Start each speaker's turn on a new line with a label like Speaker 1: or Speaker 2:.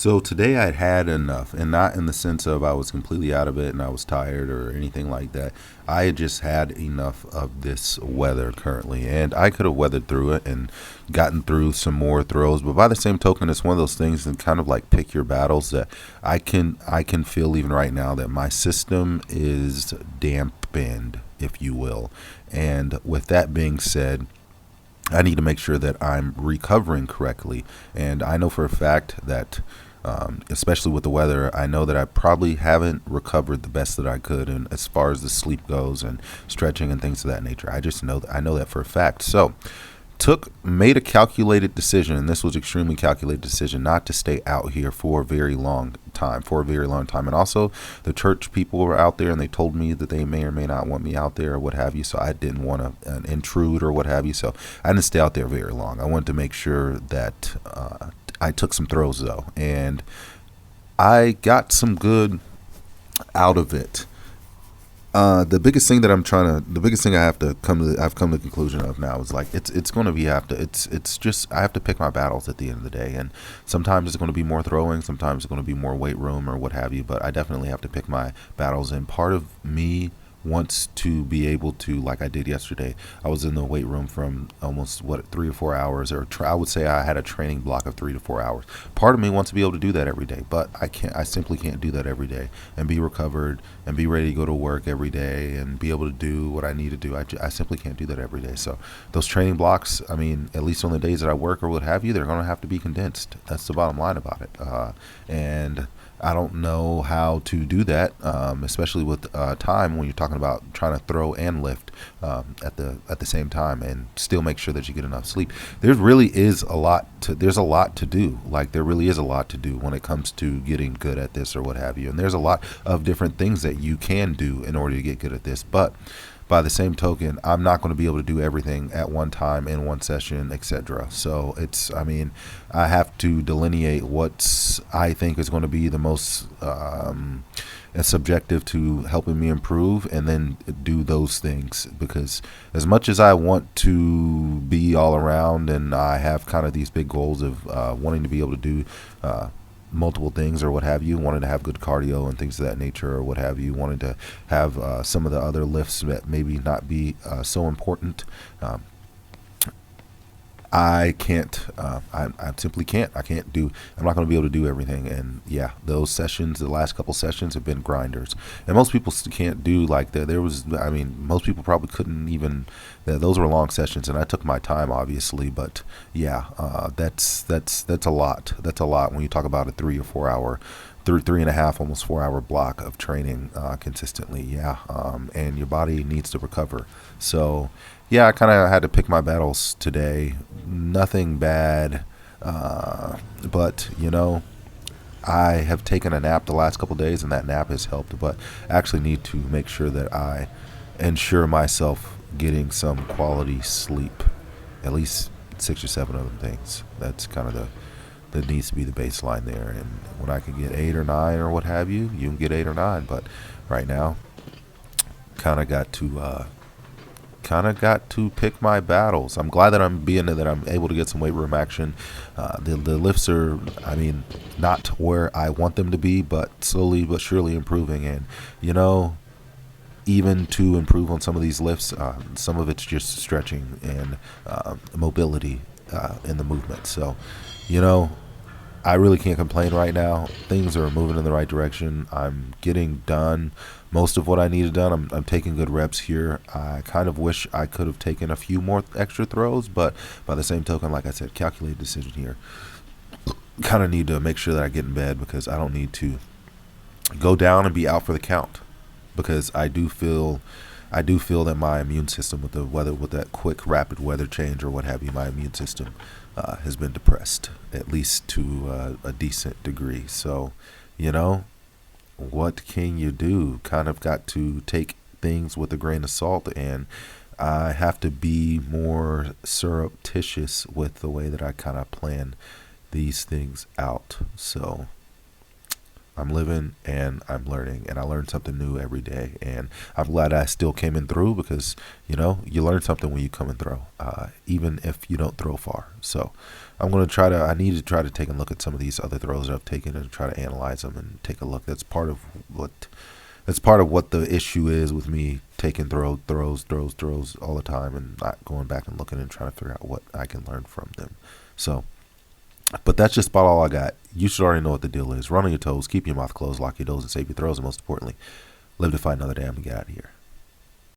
Speaker 1: So today I had enough, and not in the sense of I was completely out of it and I was tired or anything like that. I had just had enough of this weather currently, and I could have weathered through it and gotten through some more throws. But by the same token, it's one of those things and kind of like pick your battles that I can feel even right now that my system is dampened, if you will. And with that being said, I need to make sure that I'm recovering correctly. And I know for a fact that, especially with the weather, I know that I probably haven't recovered the best that I could. And as far as the sleep goes and stretching and things of that nature, I just know that I know that for a fact. So made a calculated decision, and this was extremely calculated decision, not to stay out here for a very long time. And also, the church people were out there, and they told me that they may or may not want me out there or what have you. So I didn't want to intrude or what have you. So I didn't stay out there very long. I wanted to make sure that I took some throws though, and I got some good out of it. The biggest thing I've come to the conclusion of now is like it's going to be it's just I have to pick my battles at the end of the day, and sometimes it's going to be more throwing, sometimes it's going to be more weight room or what have you, but I definitely have to pick my battles, and part of me wants to be able to, like I did yesterday. I was in the weight room from almost 3 or 4 hours, or I would say I had a training block of 3 to 4 hours. Part of me wants to be able to do that every day, but I simply can't do that every day and be recovered and be ready to go to work every day and be able to do what I need to do. I simply can't do that every day. So those training blocks, I mean, at least on the days that I work or what have you, they're going to have to be condensed. That's the bottom line about it. And I don't know how to do that, especially with time when you're talking about trying to throw and lift at the same time, and still make sure that you get enough sleep. There's a lot to do. Like, there really is a lot to do when it comes to getting good at this or what have you. And there's a lot of different things that you can do in order to get good at this. But by the same token, I'm not going to be able to do everything at one time in one session, etc. So I mean, I have to delineate what I think is going to be the most subjective to helping me improve, and then do those things. Because as much as I want to be all around, and I have kind of these big goals of wanting to be able to do multiple things or what have you, wanted to have good cardio and things of that nature or what have you, wanted to have some of the other lifts that maybe not be so important. I can't. I simply can't. I'm not going to be able to do everything. And yeah, those sessions, the last couple sessions, have been grinders. And most people can't do like that. I mean, most people probably couldn't even. Those were long sessions, and I took my time, obviously. But yeah, that's a lot. That's a lot when you talk about a 3 or 4 hour. 3.5, almost 4 hour block of training consistently. Yeah, and your body needs to recover. So yeah, I kind of had to pick my battles today. Nothing bad, but I have taken a nap the last couple days, and that nap has helped. But I actually need to make sure that I ensure myself getting some quality sleep, at least 6 or 7 of them things. That's kind of that needs to be the baseline there. And when I can get 8 or 9 or what have you, you can get 8 or 9. But right now, kind of got to pick my battles. I'm glad that I'm able to get some weight room action. The lifts are, I mean, not where I want them to be, but slowly but surely improving. And even to improve on some of these lifts, some of it's just stretching and mobility in the movement. So, I really can't complain right now. Things are moving in the right direction. I'm getting done most of what I needed done. I'm taking good reps here. I kind of wish I could have taken a few more extra throws, but by the same token, like I said, calculated decision here. Kind of need to make sure that I get in bed, because I don't need to go down and be out for the count. Because I do feel that my immune system, with the weather, with that quick, rapid weather change or what have you, my immune system has been depressed, at least to a decent degree. So, what can you do? Kind of got to take things with a grain of salt, and I have to be more surreptitious with the way that I kind of plan these things out. So I'm living and I'm learning, and I learn something new every day. And I'm glad I still came in through, because you learn something when you come and throw, even if you don't throw far. So I need to try to take a look at some of these other throws that I've taken and try to analyze them and take a look. That's part of what the issue is with me taking throws all the time, and not going back and looking and trying to figure out what I can learn from them. So, but that's just about all I got. You should already know what the deal is. Run on your toes, keep your mouth closed, lock your doors, and save your throws, and most importantly, live to fight another day. I'm gonna get out of here.